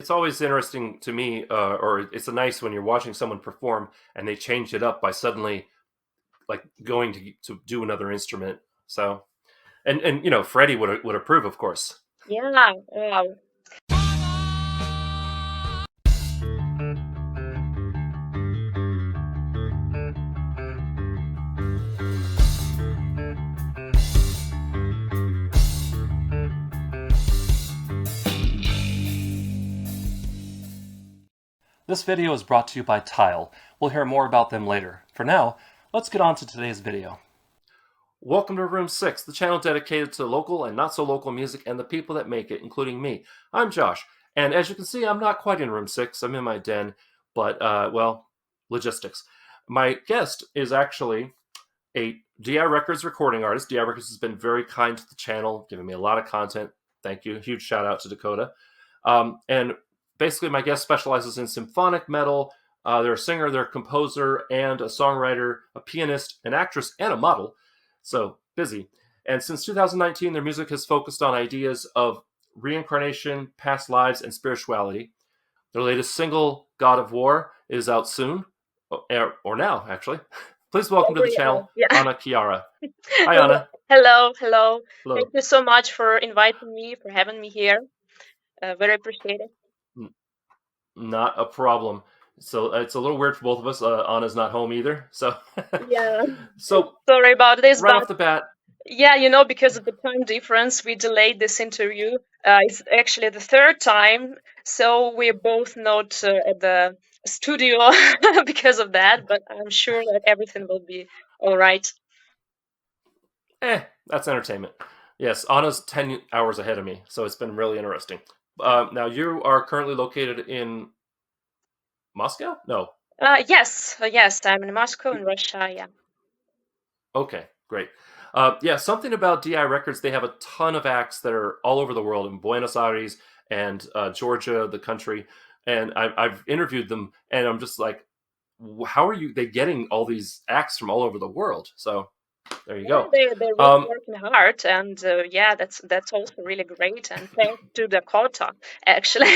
It's always interesting to me, or it's nice when you're watching someone perform and they change it up by suddenly like going to do another instrument. So, and Freddie would approve, of course. Yeah. Wow. This video is brought to you by Tile. We'll hear more about them later. For now, let's get on to today's video. Welcome to Room 6, the channel dedicated to local and not so local music and the people that make it, including me. I'm Josh, and as you can see, I'm not quite in Room 6. I'm in my den, but, well, logistics. My guest is actually a DI Records recording artist. DI Records has been very kind to the channel, giving me a lot of content. Thank you. Huge shout out to Dakota. And basically, my guest specializes in symphonic metal. They're a singer, they're a composer, and a songwriter, a pianist, an actress, and a model. So busy. And since 2019, their music has focused on ideas of reincarnation, past lives, and spirituality. Their latest single, God of War, is out soon, or now, actually. Please welcome to the channel, Yeah. ANNA KIARA. Hi, Anna. Hello. Hello. Thank you so much for inviting me, for having me here. Very appreciated. Not a problem. So it's a little weird for both of us. Anna's not home either. So Yeah. So sorry about this. Right off the bat. Yeah, because of the time difference, we delayed this interview. It's actually the third time, so we're both not at the studio because of that. But I'm sure that everything will be all right. That's entertainment. Yes, Anna's 10 hours ahead of me, so it's been really interesting. Now, you are currently located in Moscow? No. Yes, I'm in Moscow, in Russia, yeah. Okay, great. Yeah, something about DI Records, they have a ton of acts that are all over the world, in Buenos Aires and Georgia, the country. And I've interviewed them, and I'm just like, how are they getting all these acts from all over the world? So there you go. They're really working hard, and that's also really great. And thanks to Dakota, actually.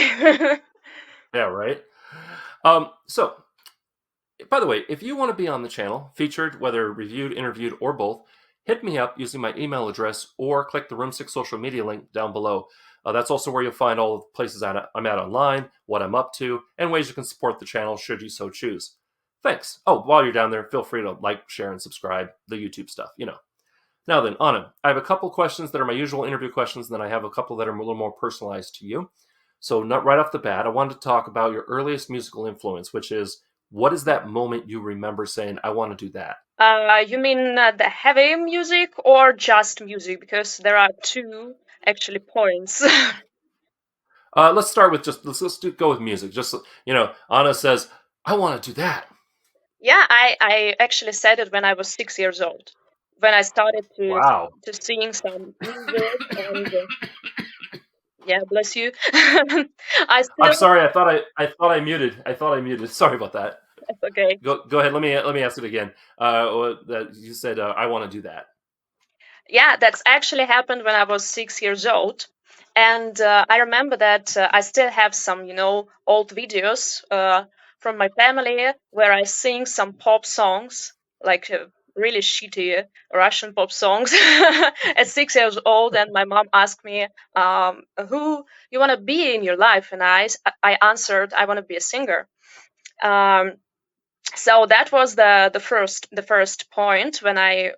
Yeah, right. So, by the way, if you want to be on the channel, featured, whether reviewed, interviewed, or both, hit me up using my email address or click the Room 6 social media link down below. That's also where you'll find all the places I'm at online, what I'm up to, and ways you can support the channel should you so choose. Thanks. Oh, while you're down there, feel free to like, share, and subscribe, the YouTube stuff, Now then, Anna, I have a couple questions that are my usual interview questions, and then I have a couple that are a little more personalized to you. So not right off the bat, I wanted to talk about your earliest musical influence, which is, what is that moment you remember saying, I want to do that? You mean the heavy music or just music? Because there are two actually points. Let's start with go with music. Just, Anna says, I want to do that. Yeah, I actually said it when I was 6 years old, when I started to sing some music and yeah, bless you. I'm sorry. I thought I muted. Sorry about that. That's okay. Go ahead. Let me ask it again. You said I want to do that. Yeah, that's actually happened when I was 6 years old, and I remember that I still have some, old videos from my family where I sing some pop songs, like really shitty Russian pop songs at 6 years old. And my mom asked me, who you want to be in your life? And I answered, I want to be a singer. So that was the first point when I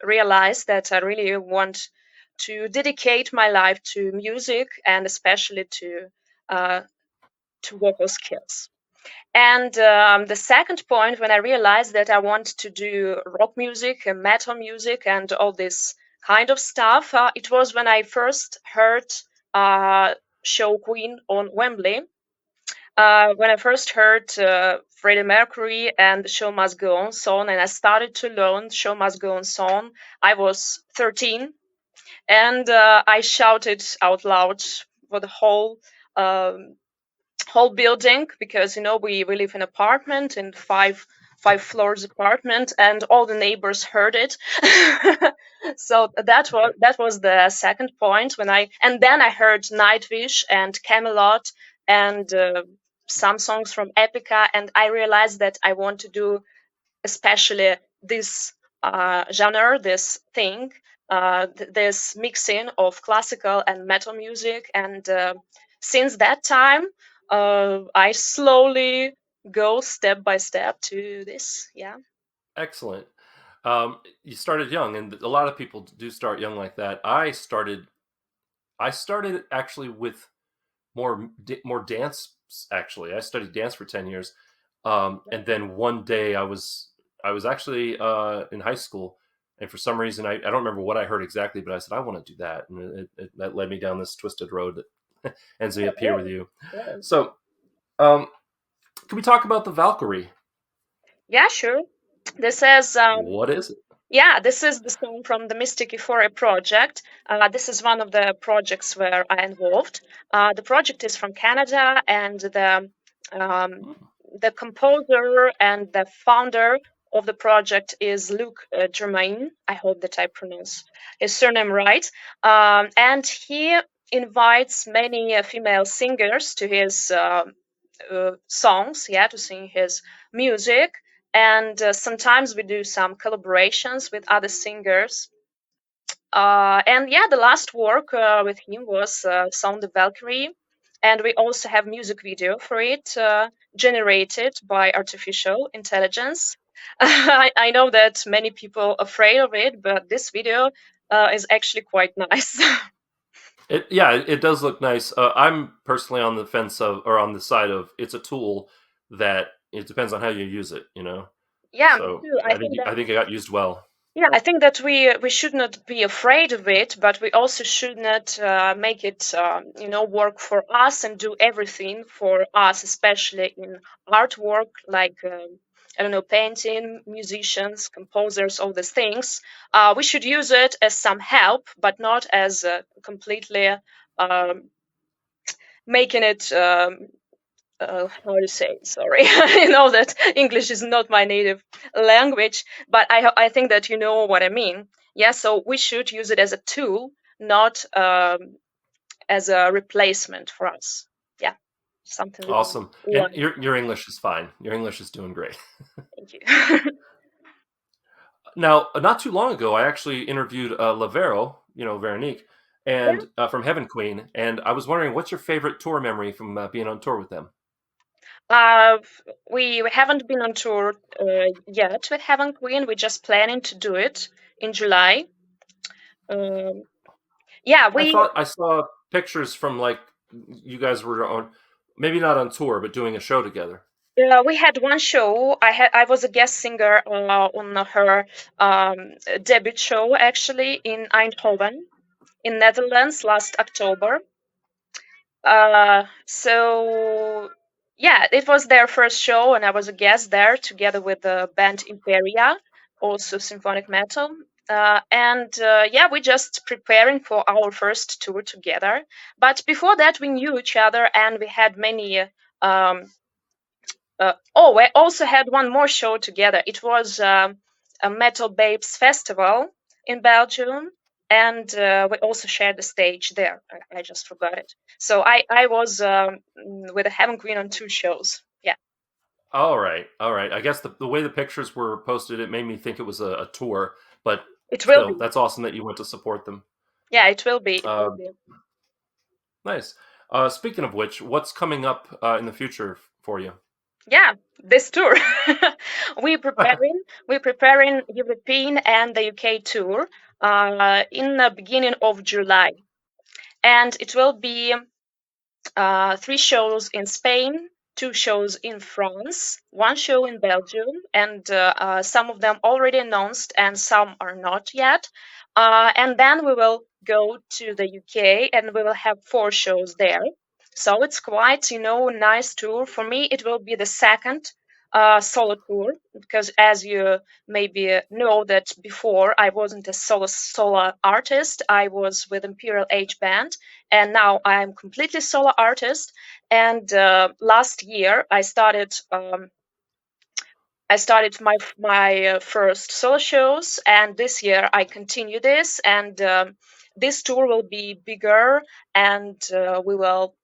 realized that I really want to dedicate my life to music and especially to vocal skills. And the second point, when I realized that I want to do rock music and metal music and all this kind of stuff, it was when I first heard show Queen on Wembley. When I first heard Freddie Mercury and the Show Must Go On song, and I started to learn Show Must Go On song, I was 13, and I shouted out loud for the whole building, because we live in an apartment, in five floors apartment, and all the neighbors heard it. So that was the second point and then I heard Nightwish and Camelot and some songs from Epica, and I realized that I want to do especially this genre, this thing, this mixing of classical and metal music. And since that time, I slowly go step by step to this. Yeah. Excellent. You started young, and a lot of people do start young like that. I started actually with more dance. Actually, I studied dance for 10 years, and then one day I was actually in high school, and for some reason I don't remember what I heard exactly, but I said I want to do that, and that led me down this twisted road that ends me Oh, up here with really? you. Wow. So, um, can we talk about the Valkyrie? Yeah, sure. This is What is it? Yeah, this is the song from the Mystic Euphoria project. This is one of the projects where I involved. The project is from Canada, and um, Hmm. the composer and the founder of the project is Luc Germain. I hope that I pronounce his surname right. And he invites many female singers to his songs, yeah, to sing his music. And sometimes we do some collaborations with other singers. And yeah, the last work with him was Sound the Valkyrie. And we also have music video for it, generated by artificial intelligence. I know that many people are afraid of it, but this video is actually quite nice. Yeah, it does look nice. I'm personally on the fence of, or on the side of, it's a tool that it depends on how you use it. Yeah, me So too. I think I think it got used well. Yeah, I think that we should not be afraid of it, but we also should not make it work for us and do everything for us, especially in artwork like I don't know, painting, musicians, composers, all these things. We should use it as some help, but not as completely um, making it how to say, sorry. You know that English is not my native language, but I think that you know what I mean. Yeah, so we should use it as a tool, not as a replacement for us. Yeah, something like that. Awesome. And Right. your English is fine. Your English is doing great. Thank you. Now, not too long ago, I actually interviewed Lavero, Veronique, Yeah. and from Heaven Queen, and I was wondering, what's your favorite tour memory from being on tour with them? uh, we haven't been on tour yet with Heaven Queen. We're just planning to do it in July. Um, yeah, I we thought I saw pictures from, like, you guys were on, maybe not on tour, but doing a show together. We had one show. I was a guest singer on her debut show actually in Eindhoven in Netherlands last October. So yeah, it was their first show, and I was a guest there together with the band Imperia, also symphonic metal. And yeah, we're just preparing for our first tour together. But before that, we knew each other, and we had many um, we also had one more show together. It was a Metal Babes festival in Belgium, and we also shared the stage there. I just forgot it. So I was with a Heaven Queen on two shows. Yeah, All right, all right. I guess the way the pictures were posted, it made me think it was a tour, but it will still, be. that's awesome that you went to support them. Yeah, it will be. It will Uh, be. nice. Speaking of which, what's coming up in the future for you? Yeah, this tour. We're preparing European and the UK tour in the beginning of July, and it will be three shows in Spain, two shows in France, one show in Belgium, and some of them already announced and some are not yet. And then we will go to the UK and we will have four shows there. So it's quite, nice tour. For me, it will be the second solo tour because, as you maybe know, that before I wasn't a solo artist. I was with Imperial Age Band, and now I'm completely solo artist. And last year I started my first solo shows, and this year I continue this. And this tour will be bigger, and we will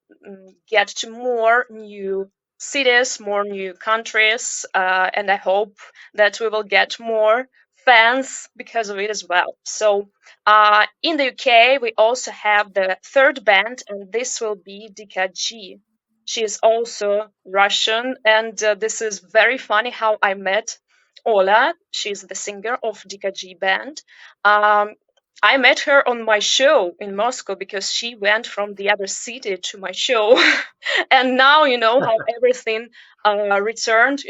get to more new cities, more new countries, and I hope that we will get more fans because of it as well. So in the UK, we also have the third band, and this will be Dika G. She is also Russian, and this is very funny how I met Ola. She's the singer of Dika G band. Um, I met her on my show in Moscow because she went from the other city to my show. And now you know how everything returned,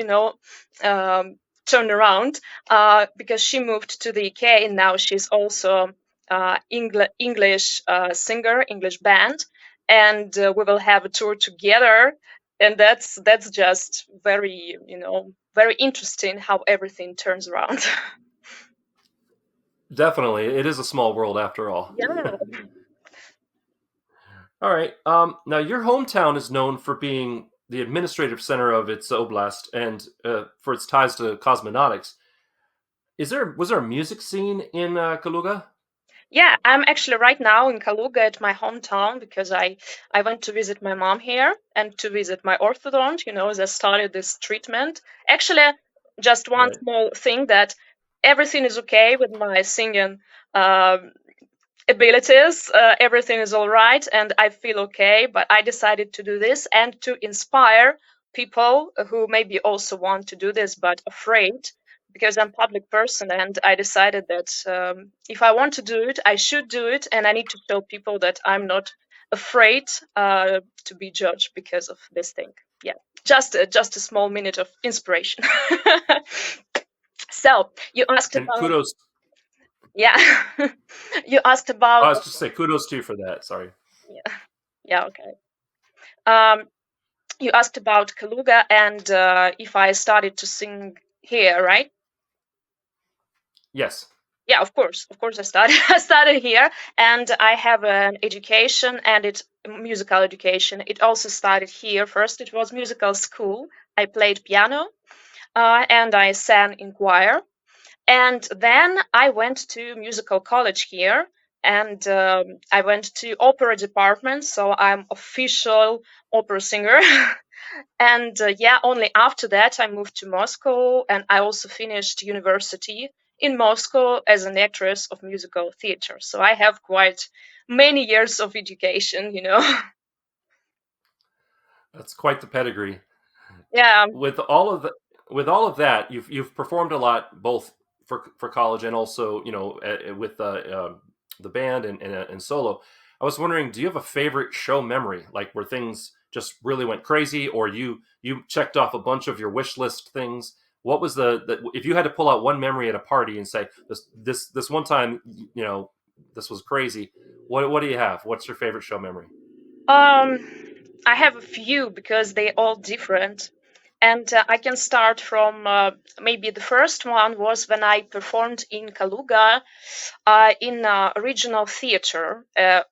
turned around because she moved to the UK, and now she's also English singer, English band, and we will have a tour together. And that's just very, very interesting how everything turns around. Definitely, it is a small world after all. Yeah. All right. Now, your hometown is known for being the administrative center of its oblast and for its ties to cosmonautics. Was there a music scene in Kaluga? Yeah, I'm actually right now in Kaluga at my hometown because I went to visit my mom here and to visit my orthodont, as I started this treatment. Actually, just one Right. small thing that everything is okay with my singing um abilities. Everything is all right, and I feel okay. But I decided to do this and to inspire people who maybe also want to do this but afraid, because I'm a public person, and I decided that if I want to do it, I should do it, and I need to show people that I'm not afraid to be judged because of this thing. Yeah, just a small minute of inspiration. So you asked And about, kudos. yeah, you asked I about, was just say kudos to you for that. Sorry. yeah, yeah, okay. Um, you asked about Kaluga and if I started to sing here, right? Yes. Yeah, of course, I started. I started here, and I have an education, and it's musical education. It also started here. First, it was musical school. I played piano, and I sang in choir. And then I went to musical college here, and I went to opera department, so I'm official opera singer. And yeah, only after that I moved to Moscow, and I also finished university in Moscow as an actress of musical theater. So I have quite many years of education. That's quite the pedigree. Yeah. With all of the with all of that, you've performed a lot both for college and also with the band and solo. I was wondering, do you have a favorite show memory, like where things just really went crazy, or you checked off a bunch of your wish list things? What was the if you had to pull out one memory at a party and say this one time, this was crazy? What do you have? What's your favorite show memory? Um, I have a few because they all different. And I can start from maybe the first one was when I performed in Kaluga in a regional theater,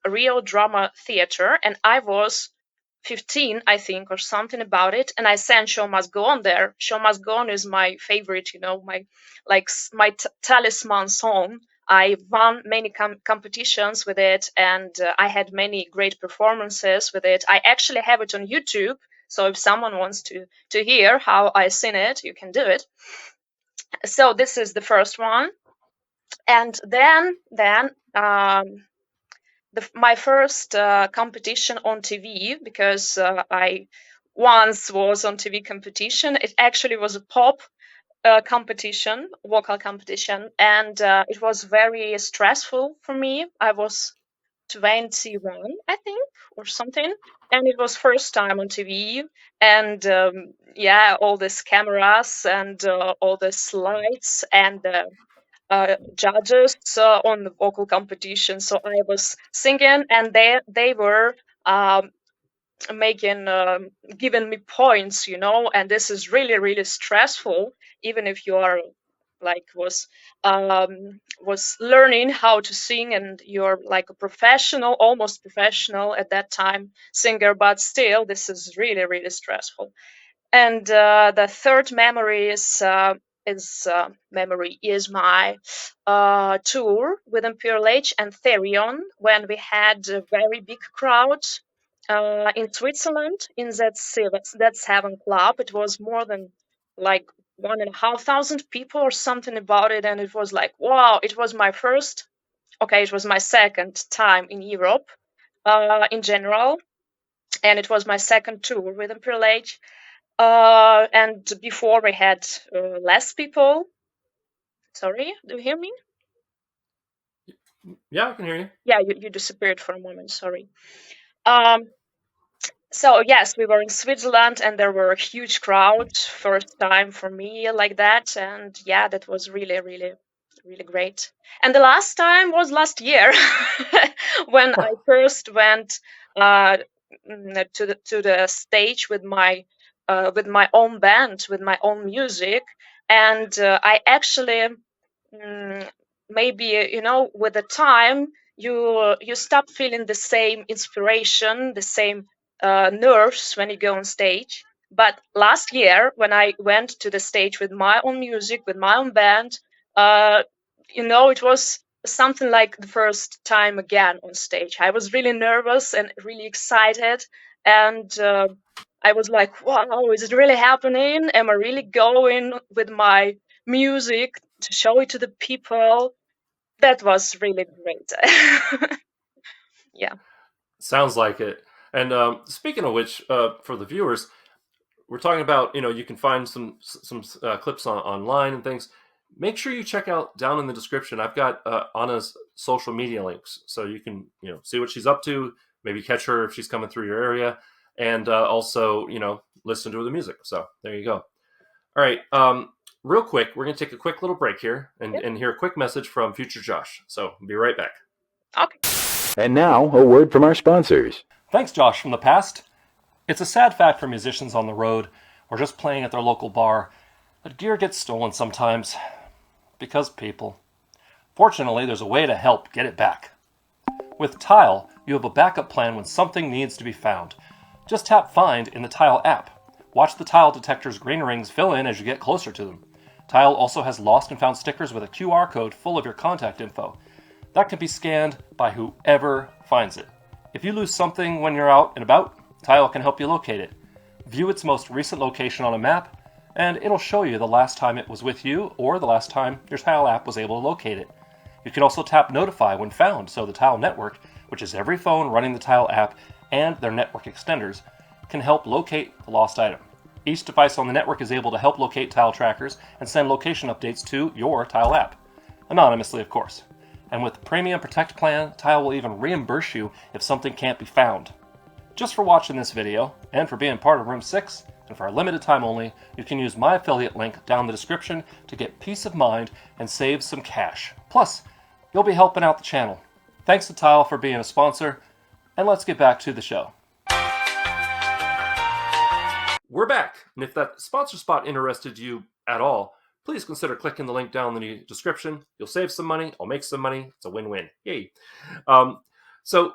Rio Drama Theater, and I was 15, I think, or something about it. And I sang "Show Must Go On" there. "Show Must Go On" is my favorite, my my talisman song. I won many competitions with it, and I had many great performances with it. I actually have it on YouTube, so if someone wants to hear how I sing it, you can do it. So this is the first one, and then my first competition on TV, because I once was on TV competition. It actually was a pop competition, vocal competition, and it was very stressful for me. I was 21, I think, or something, and it was first time on TV, and yeah, all these cameras and all these lights and judges on the vocal competition. So I was singing, and they were um, making giving me points, and this is really really stressful, even if you are like was learning how to sing, and you're like a professional, almost professional at that time singer, but still this is really really stressful. And the third memory is memory is my tour with Imperial H and Therion when we had a very big crowd in Switzerland in that seven club. It was more than like 1,500 people or something about it, and it was like wow! It was my first. Okay, it was my second time in Europe in general, and it was my second tour with Imperial H. And before we had less people. Sorry, do you hear me? Yeah, I can hear you. Yeah, you disappeared for a moment. Sorry. Um, so yes, we were in Switzerland, and there were a huge crowd. First time for me like that, and yeah, that was really, really, really great. And the last time was last year when I first went uh, to the stage with my own band, with my own music, and I actually maybe with the time you stop feeling the same inspiration, the same nerves when you go on stage. But last year when I went to the stage with my own music, with my own band, it was something like the first time again on stage. I was really nervous and really excited, and I was like, wow, is it really happening? Am I really going with my music to show it to the people? That was really great. Yeah. Sounds like it. And speaking of which, for the viewers, we're talking about you can find some clips online and things. Make sure you check out down in the description. I've got Anna's social media links, so you can see what she's up to. Maybe catch her if she's coming through your area, and also listen to the music. So there you go. All right. Real quick, we're gonna take a quick little break here and hear a quick message from future Josh. So be right back. Okay. And now, a word from our sponsors. Thanks, Josh, from the past. It's a sad fact for musicians on the road or just playing at their local bar that gear gets stolen sometimes because people. Fortunately, there's a way to help get it back. With Tile, you have a backup plan when something needs to be found. Just tap Find in the Tile app. Watch the Tile detector's green rings fill in as you get closer to them. Tile also has lost and found stickers with a QR code full of your contact info. That can be scanned by whoever finds it. If you lose something when you're out and about, Tile can help you locate it. View its most recent location on a map, and it'll show you the last time it was with you or the last time your Tile app was able to locate it. You can also tap Notify when found, so the Tile network, which is every phone running the Tile app and their network extenders, can help locate the lost item. Each device on the network is able to help locate Tile trackers and send location updates to your Tile app. Anonymously, of course. And with the Premium Protect plan, Tile will even reimburse you if something can't be found. Just for watching this video, and for being part of Room 6, and for a limited time only, you can use my affiliate link down in the description to get peace of mind and save some cash. Plus, you'll be helping out the channel. Thanks to Tile for being a sponsor, and let's get back to the show. We're back, and if that sponsor spot interested you at all, please consider clicking the link down in the description. You'll save some money, I'll make some money, it's a win-win. Yay. So,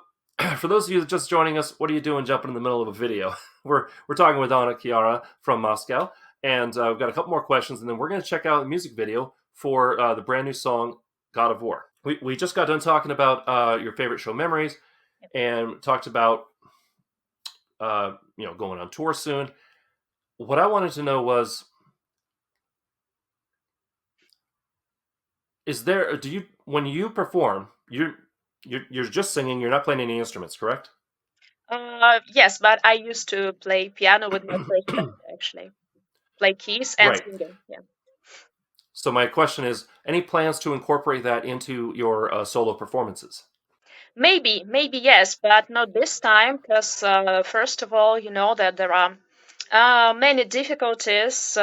for those of you just joining us, what are you doing jumping in the middle of a video? We're talking with ANNA KIARA from Moscow, and we've got a couple more questions, and then we're going to check out a music video for the brand new song, God of War. We just got done talking about your favorite show memories, and talked about going on tour soon. What I wanted to know was, when you perform, you're just singing, you're not playing any instruments, correct? Yes, but I used to play piano with my first band, actually. Play keys and Right. singing, yeah. So my question is, any plans to incorporate that into your solo performances? Maybe yes, but not this time, because first of all, you know that there are many difficulties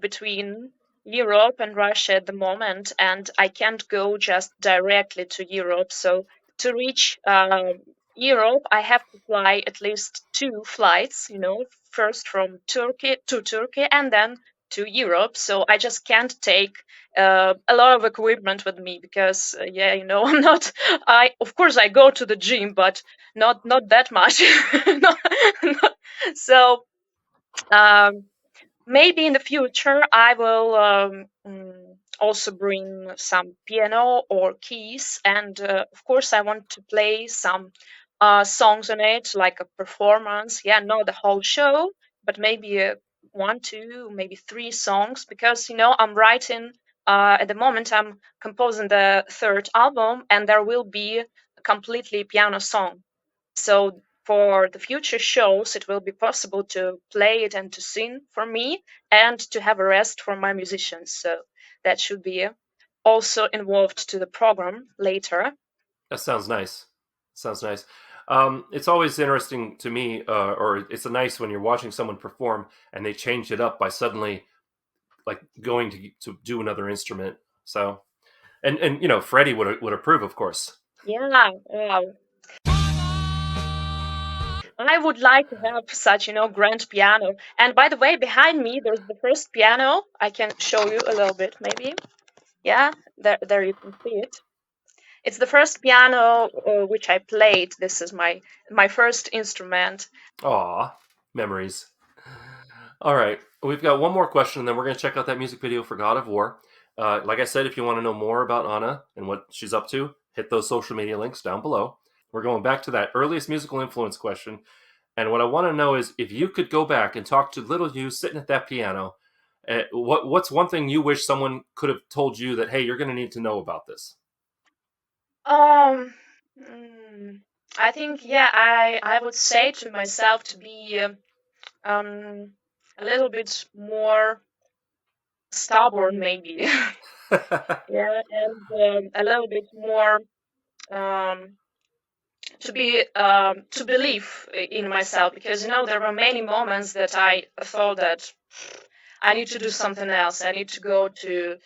between Europe and Russia at the moment, and I can't go just directly to Europe. So to reach Europe, I have to fly at least 2 flights, first from Turkey to Turkey and then to Europe. So I just can't take a lot of equipment with me because, I'm not. Of course I go to the gym, but not that much. So maybe in the future I will also bring some piano or keys, and of course I want to play some songs on it, like a performance. Yeah, not the whole show, but maybe one, two, maybe three songs, because I'm writing. At the moment, I'm composing the third album, and there will be a completely piano song. So for the future shows, it will be possible to play it and to sing for me, and to have a rest for my musicians. So that should be also involved to the program later. That sounds nice. Sounds nice. It's always interesting to me, or it's nice when you're watching someone perform and they change it up by suddenly like going to do another instrument. So, and Freddie would approve, of course. Yeah, wow. I would like to have such, grand piano. And by the way, behind me, there's the first piano. I can show you a little bit, maybe. Yeah, there you can see it. It's the first piano which I played. This is my first instrument. Aw, memories. All right, we've got one more question, and then we're going to check out that music video for God of War. Like I said, if you want to know more about Anna and what she's up to, hit those social media links down below. We're going back to that earliest musical influence question. And what I want to know is if you could go back and talk to little you sitting at that piano, what's one thing you wish someone could have told you that, hey, you're going to need to know about this? Um, mm, I think, yeah, I would say to myself to be um a little bit more stubborn, maybe. Yeah, and a little bit more um to believe in myself, because there were many moments that I thought that I need to do something else. I need to go to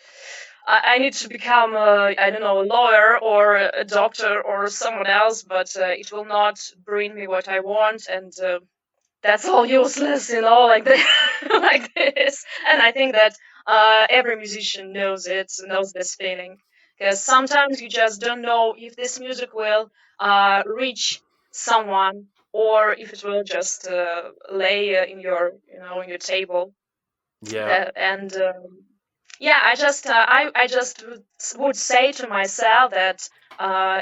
I need to become I don't know, a lawyer or a doctor or someone else, but it will not bring me what I want, and that's all useless, like like this. And I think that every musician knows this feeling, because sometimes you just don't know if this music will reach someone, or if it will just lay in your table. Yeah, And yeah, I just would say to myself that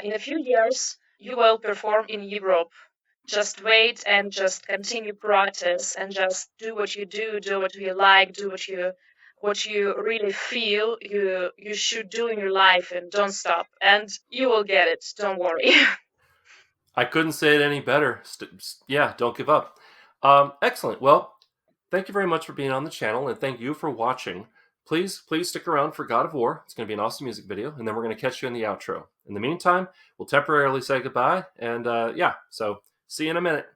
in a few years you will perform in Europe. Just wait and just continue practice, and just do what you do what you like, do what you really feel you should do in your life, and don't stop, and you will get it, don't worry. I couldn't say it any better. Yeah, don't give up. Excellent. Well, thank you very much for being on the channel, and thank you for watching. Please stick around for God of War. It's going to be an awesome music video, and then we're going to catch you in the outro. In the meantime, we'll temporarily say goodbye, and yeah, so see you in a minute.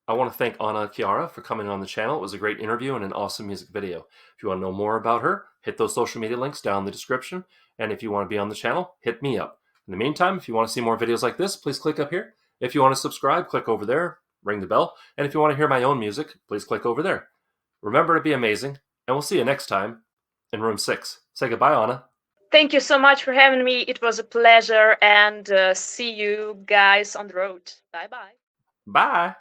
I want to thank Anna Kiara for coming on the channel. It was a great interview and an awesome music video. If you want to know more about her, hit those social media links down in the description. And if you want to be on the channel, hit me up. In the meantime, if you want to see more videos like this, please click up here. If you want to subscribe, click over there, ring the bell. And if you want to hear my own music, please click over there. Remember to be amazing, and we'll see you next time in room 6. Say goodbye, Anna. Thank you so much for having me. It was a pleasure, and see you guys on the road. Bye-bye. Bye.